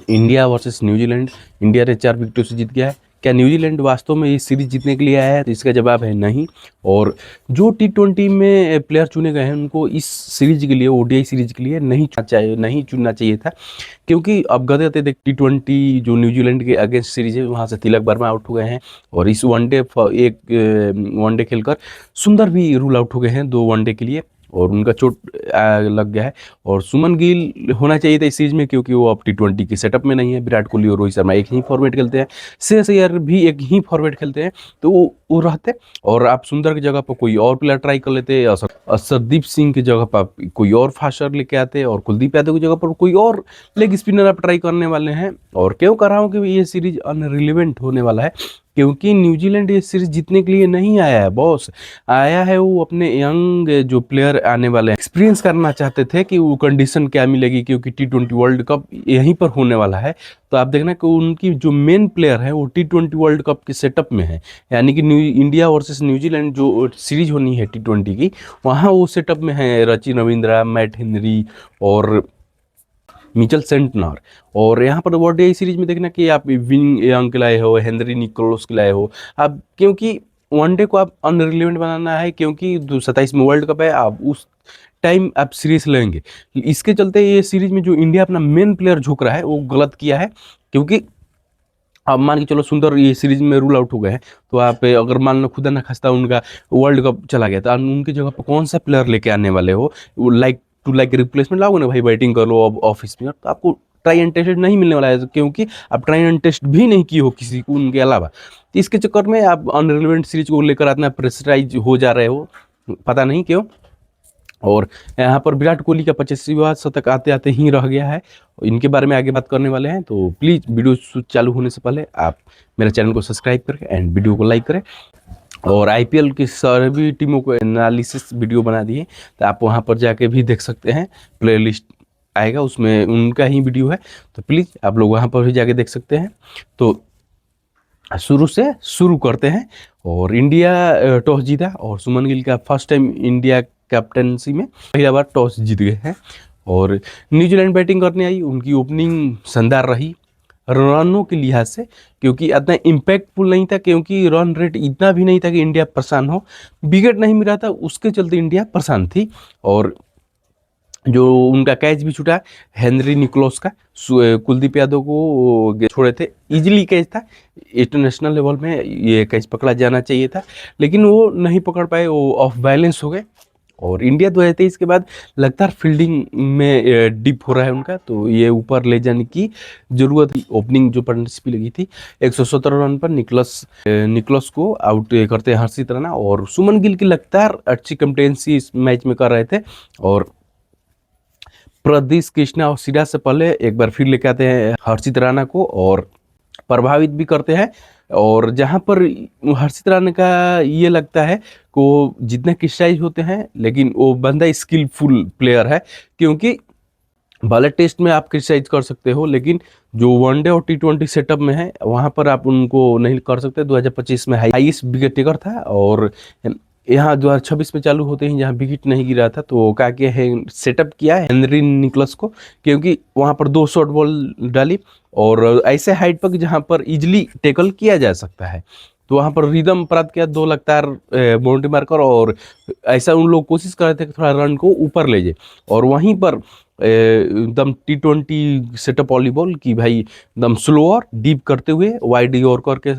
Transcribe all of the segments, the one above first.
India versus New Zealand, India ने 4 विकेटों से जीत गया है। क्या न्यूजीलैंड वास्तव में इस सीरीज जीतने के लिए आया है? तो इसका जवाब है नहीं। और जो टी20 में प्लेयर चुने गए हैं उनको इस सीरीज के लिए, ओडीआई सीरीज के लिए नहीं चुनना चाहिए था, क्योंकि अब गते देख टी20 जो न्यूजीलैंड के अगेंस्ट सीरीज है वहाँ से तिलक वर्मा आउट हो गए हैं, और इस वनडे खेलकर सुंदर भी रूल आउट हो गए हैं 2 वनडे के लिए, और उनका चोट लग गया है। और सुमन गिल होना चाहिए था इस सीरीज में, क्योंकि वो अब टी20 के सेटअप में नहीं है। विराट कोहली और रोहित शर्मा एक ही फॉर्मेट खेलते हैं, श्रेयस अय्यर भी एक ही फॉर्मेट खेलते हैं, तो वो रहते। और आप सुंदर की जगह पर कोई और प्लेयर ट्राई कर लेते, असरदीप सिंह की जगह पर आप कोई और फास्टर लेके आते, और कुलदीप यादव की जगह पर कोई और लेग स्पिनर आप ट्राई करने वाले हैं। और क्यों कर रहा हूँ कि ये सीरीज अनरिलेवेंट होने वाला है, क्योंकि न्यूजीलैंड ये सीरीज जीतने के लिए नहीं आया है बॉस। आया है वो अपने यंग जो प्लेयर आने वाले हैं एक्सपीरियंस करना चाहते थे कि वो कंडीशन क्या मिलेगी, क्योंकि टी20 वर्ल्ड कप यहीं पर होने वाला है। तो आप देखना कि उनकी जो मेन प्लेयर है वो टी20 वर्ल्ड कप के सेटअप में है, यानी कि इंडिया वर्सेस न्यूजीलैंड जो सीरीज होनी है टी20 की, वहाँ वो सेटअप में है रचिन रविंद्रा, मैट हेनरी और मिचेल सेंटनर। और यहाँ पर वनडे सीरीज में देखना कि आप विंग यंग के लाए हो, हेनरी निकोलस के लाए हो आप, क्योंकि वनडे को आप अनरिलेवेंट बनाना है, क्योंकि 27 में वर्ल्ड कप है, आप उस टाइम आप सीरीज लेंगे। इसके चलते ये सीरीज में जो इंडिया अपना मेन प्लेयर झुक रहा है वो गलत किया है, क्योंकि अब मान के चलो सुंदर ये सीरीज में रूल आउट हो गए हैं, तो आप अगर मान लो खुदा ना खास्ता उनका वर्ल्ड कप चला गया, तो आप उनकी जगह पर कौन सा प्लेयर लेके आने वाले हो? लाइक टू लाइक रिप्लेसमेंट लाओगे ना भाई, बैटिंग कर लो अब ऑफ स्पिनर, तो आपको ट्राई एंड टेस्ट नहीं मिलने वाला है, क्योंकि आप ट्राई एंड टेस्ट भी नहीं किए हो किसी को उनके अलावा। तो इसके चक्कर में आप अनरिलेवेंट सीरीज को लेकर इतना प्रेशराइज हो जा रहे हो, पता नहीं क्यों। और यहाँ पर विराट कोहली का 25वां शतक आते आते ही रह गया है, इनके बारे में आगे बात करने वाले हैं। तो प्लीज़ वीडियो चालू होने से पहले आप मेरे चैनल को सब्सक्राइब करें एंड वीडियो को लाइक करें। और आईपीएल की सभी टीमों को एनालिसिस वीडियो बना दिए, तो आप वहाँ पर जाके भी देख सकते हैं, प्लेलिस्ट आएगा उसमें उनका ही वीडियो है, तो प्लीज़ आप लोग वहाँ पर भी जाके देख सकते हैं। तो शुरू से शुरू करते हैं। और इंडिया टॉस जीता, और सुमन गिल का फर्स्ट टाइम इंडिया कैप्टनसी में पहला बार टॉस जीत गए हैं। और न्यूजीलैंड बैटिंग करने आई, उनकी ओपनिंग शानदार रही रनों के लिहाज से, क्योंकि इतना इम्पैक्टफुल नहीं था, क्योंकि रन रेट इतना भी नहीं था कि इंडिया परेशान हो, विकेट नहीं मिला था उसके चलते इंडिया परेशान थी। और जो उनका कैच भी छूटा हेनरी निकोलस का, कुलदीप यादव को छोड़े थे, इजीली कैच था, इंटरनेशनल लेवल में ये कैच पकड़ा जाना चाहिए था, लेकिन वो नहीं पकड़ पाए, वो ऑफ बैलेंस हो गए। और इंडिया 2023 के बाद लगातार फील्डिंग में डिप हो रहा है उनका, तो ये ऊपर ले जाने की जरूरत थी। ओपनिंग जो पार्टनरशिप लगी थी 117 रन पर निकोलस को आउट करते हैं हर्षित राणा, और सुमन गिल की लगातार अच्छी कैप्टेंसी इस मैच में कर रहे थे। और प्रदीश कृष्णा और सिराज से पहले एक बार फिर लेके आते हैं हर्षित राणा को, और प्रभावित भी करते हैं। और जहां पर हर्षित राणा का ये लगता है को जितने क्रिटिसाइज होते हैं, लेकिन वो बंदा स्किलफुल प्लेयर है, क्योंकि भले टेस्ट में आप क्रिटिसाइज कर सकते हो, लेकिन जो वनडे और टी20 सेटअप में है वहां पर आप उनको नहीं कर सकते। 2025 में हाईएस्ट विकेट टेकर था, और यहाँ 2026 में चालू होते ही जहाँ विकेट नहीं गिरा था, तो क्या किया है, सेटअप किया है हेनरी निकोलस को, क्योंकि वहाँ पर 2 शॉर्ट बॉल डाली, और ऐसे हाइट पर जहाँ पर इजिली टैकल किया जा सकता है, तो वहाँ पर रिदम प्राप्त किया 2 लगातार बाउंड्री मारकर, और ऐसा उन लोग कोशिश कर रहे थे कि थोड़ा रन को ऊपर ले जाए। और वहीं पर एकदम टी20 सेटअप वॉलीबॉल की भाई एकदम स्लोअर डीप करते हुए वाइड यॉर्कर के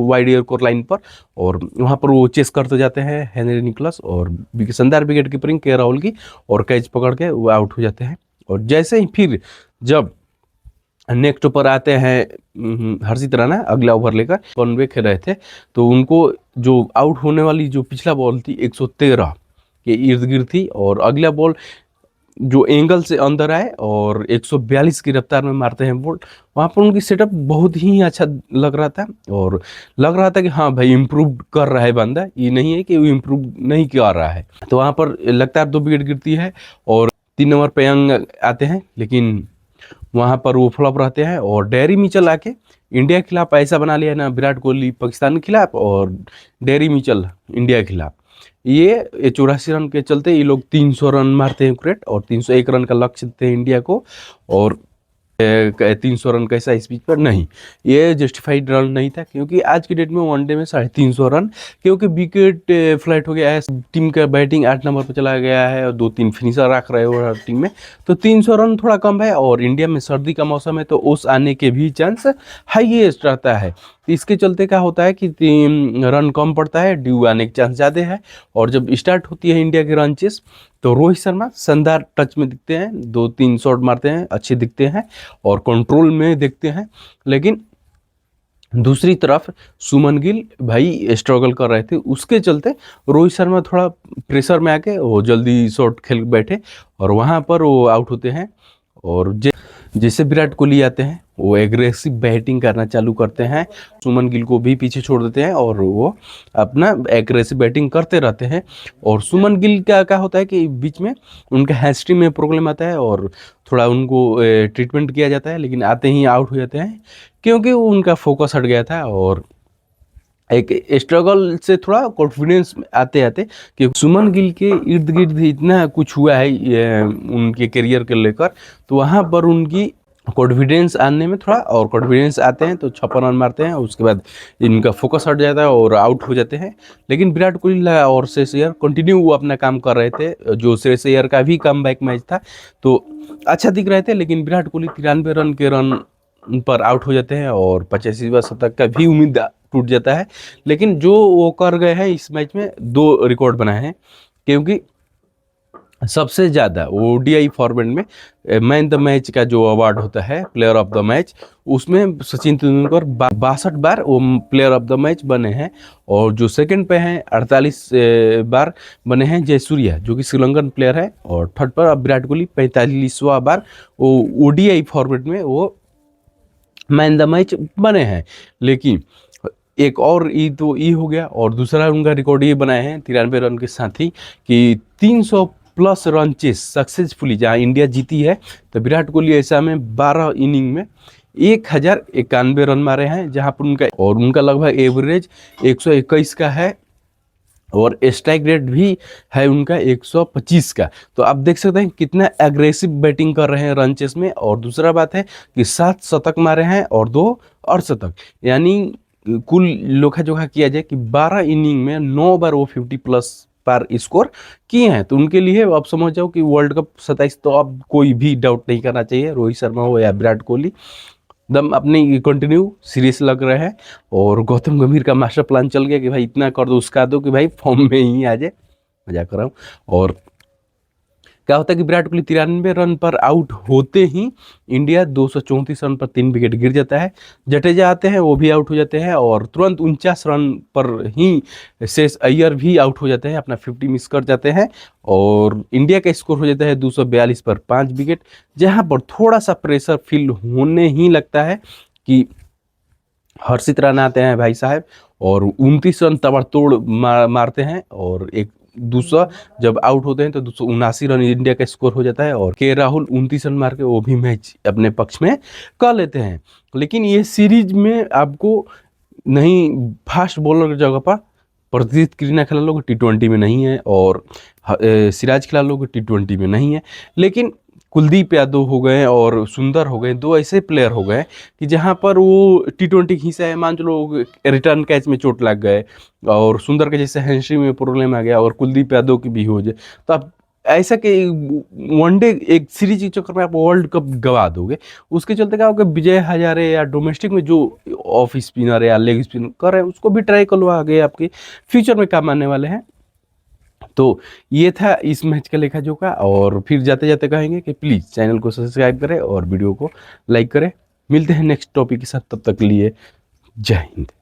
वाइड यॉर्कर लाइन पर, और वहाँ पर वो चेस करते जाते हैं हेनरी निकोलस, और शानदार विकेट कीपिंग के राहुल की, और कैच पकड़ के वो आउट हो जाते हैं। और जैसे ही फिर जब नेक्स्ट पर आते हैं हर्षित राणा अगला ओवर लेकर कॉन्वे खेल रहे थे, तो उनको जो आउट होने वाली जो पिछला बॉल थी 113 के इर्द गिर्द थी, और अगला बॉल जो एंगल से अंदर आए और 142 की रफ्तार में मारते हैं बॉल। वहाँ पर उनकी सेटअप बहुत ही अच्छा लग रहा था, और लग रहा था कि हाँ भाई इम्प्रूव कर रहा है बंदा, ये नहीं है कि वो इम्प्रूव नहीं कर रहा है। तो वहाँ पर लगातार 2 विकेट गिरती है, और 3 नंबर पे यंग आते हैं, लेकिन वहाँ पर वो फ्लॉप रहते हैं। और डेरी मिचेल आके इंडिया के खिलाफ ऐसा बना लिया ना, विराट कोहली पाकिस्तान के खिलाफ और डेरी मिचेल इंडिया के खिलाफ, ये 84 रन के चलते ये लोग 300 रन मारते हैं क्रेट, और 301 रन का लक्ष्य देते हैं इंडिया को। और 300 रन कैसा इस पिच पर नहीं, ये जस्टिफाइड रन नहीं था, क्योंकि आज की डेट में वनडे में 350 रन, क्योंकि विकेट फ्लैट हो गया है, टीम का बैटिंग 8 नंबर पर चला गया है और 2-3 फिनिशर रख रहे हो हर टीम में, तो 300 रन थोड़ा कम है। और इंडिया में सर्दी का मौसम है तो ओस आने के भी चांस हाईएस्ट रहता है, तो इसके चलते क्या होता है कि रन कम पड़ता है, ड्यू आने के चांस ज़्यादा है। और जब स्टार्ट होती है इंडिया की रन चेस, तो रोहित शर्मा शानदार टच में दिखते हैं, 2-3 शॉट मारते हैं, अच्छे दिखते हैं और कंट्रोल में दिखते हैं। लेकिन दूसरी तरफ सुमन गिल भाई स्ट्रगल कर रहे थे, उसके चलते रोहित शर्मा थोड़ा प्रेशर में आके वो जल्दी शॉट खेल बैठे और वहाँ पर वो आउट होते हैं। और जैसे विराट कोहली आते हैं, वो एग्रेसिव बैटिंग करना चालू करते हैं, सुमन गिल को भी पीछे छोड़ देते हैं और वो अपना एग्रेसिव बैटिंग करते रहते हैं। और सुमन गिल का क्या होता है कि बीच में उनका हैस्ट्री में प्रॉब्लम आता है और थोड़ा उनको ट्रीटमेंट किया जाता है, लेकिन आते ही आउट हो जाते हैं, क्योंकि उनका फोकस हट गया था। और एक स्ट्रगल से थोड़ा कॉन्फिडेंस आते आते कि सुमन गिल के इर्द गिर्द इतना कुछ हुआ है उनके करियर के लेकर, तो वहाँ पर उनकी कॉन्फिडेंस आने में थोड़ा, और कॉन्फिडेंस आते हैं तो 56 रन मारते हैं, उसके बाद इनका फोकस हट जाता है और आउट हो जाते हैं। लेकिन विराट कोहली और श्रेयस अय्यर कंटिन्यू वो अपना काम कर रहे थे, जो श्रेयस अय्यर का भी कमबैक मैच था तो अच्छा दिख रहे थे, लेकिन विराट कोहली 93 रन के रन पर आउट हो जाते हैं और 85वां शतक का भी उम्मीद टूट जाता है। लेकिन जो वो कर गए हैं इस मैच में, 2 रिकॉर्ड बनाए हैं, क्योंकि सबसे ज़्यादा ओडीआई फॉर्मेट में मैन द मैच का जो अवार्ड होता है, प्लेयर ऑफ द मैच, उसमें सचिन तेंदुलकर 62 बार वो प्लेयर ऑफ द मैच बने हैं। और जो सेकंड पे हैं 48 बार बने हैं जयसूर्या, जो कि श्रीलंकन प्लेयर है। और थर्ड पर अब विराट कोहली 45वां बार वो ओडीआई फॉर्मेट में वो मैन द मैच बने हैं। लेकिन एक और ई तो ई हो गया, और दूसरा उनका रिकॉर्ड ये बनाए हैं 93 रन के साथ ही कि 300 प्लस रन चेस सक्सेसफुली जहाँ इंडिया जीती है, तो विराट कोहली ऐसा में 12 इनिंग में 1091 रन मारे हैं, जहाँ पर उनका लगभग एवरेज 121 का है और स्ट्राइक रेट भी है उनका 125 का। तो आप देख सकते हैं कितना एग्रेसिव बैटिंग कर रहे हैं रन चेस में। और दूसरा बात है कि 7 शतक मारे हैं और 2 अर्धशतक, यानी कुल लोखा जोखा किया जाए कि 12 इनिंग में 9 बार वो 50 प्लस पर स्कोर किए हैं। तो उनके लिए अब समझ जाओ कि वर्ल्ड कप 27 तो अब कोई भी डाउट नहीं करना चाहिए, रोहित शर्मा हो या विराट कोहली दम अपनी कंटिन्यू सीरियस लग रहे हैं। और गौतम गंभीर का मास्टर प्लान चल गया कि भाई इतना कर दो, उसका दो कि भाई फॉर्म में ही आ जाए, मजाक कर रहा हूँ। और क्या होता है कि विराट कोहली 93 रन पर आउट होते ही इंडिया 234 रन पर 3 विकेट गिर जाता है। जडेजा आते हैं, वो भी आउट हो जाते हैं और तुरंत 49 रन पर ही श्रेयस अय्यर भी आउट हो जाते हैं, अपना 50 मिस कर जाते हैं। और इंडिया का स्कोर हो जाता है 242 पर 5 विकेट, जहां पर थोड़ा सा प्रेशर फील होने ही लगता है कि हर्षित राणा आते हैं भाई साहब और 29 रन तबड़तोड़ मारते हैं। और एक दूसरा जब आउट होते हैं तो 279 रन इंडिया का स्कोर हो जाता है और के राहुल 29 रन मार के वो भी मैच अपने पक्ष में कर लेते हैं। लेकिन ये सीरीज में आपको नहीं, फास्ट बॉलर की जगह पर प्रदीप कृष्णा खिला लोग T20 में नहीं है और सिराज खिला लोग T20 में नहीं है। लेकिन कुलदीप यादव हो गए और सुंदर हो गए, 2 ऐसे प्लेयर हो गए कि जहां पर वो T20 हिस्सा है, मान लो रिटर्न कैच में चोट लग गए और सुंदर के जैसे हैंड्री में प्रॉब्लम आ गया और कुलदीप यादव की भी हो जाए, तो आप ऐसा कि वनडे एक सीरीज के चक्कर में आप वर्ल्ड कप गवा दोगे। उसके चलते क्या होगा, विजय हजारे या डोमेस्टिक में जो ऑफ स्पिनर या लेग स्पिनर कर रहे हैं उसको भी ट्राई करो, आगे आपके फ्यूचर में काम आने वाले हैं। तो ये था इस मैच का लेखा जोखा। और फिर जाते जाते कहेंगे कि प्लीज़ चैनल को सब्सक्राइब करें और वीडियो को लाइक करें। मिलते हैं नेक्स्ट टॉपिक के साथ, तब तक के लिए जय हिंद।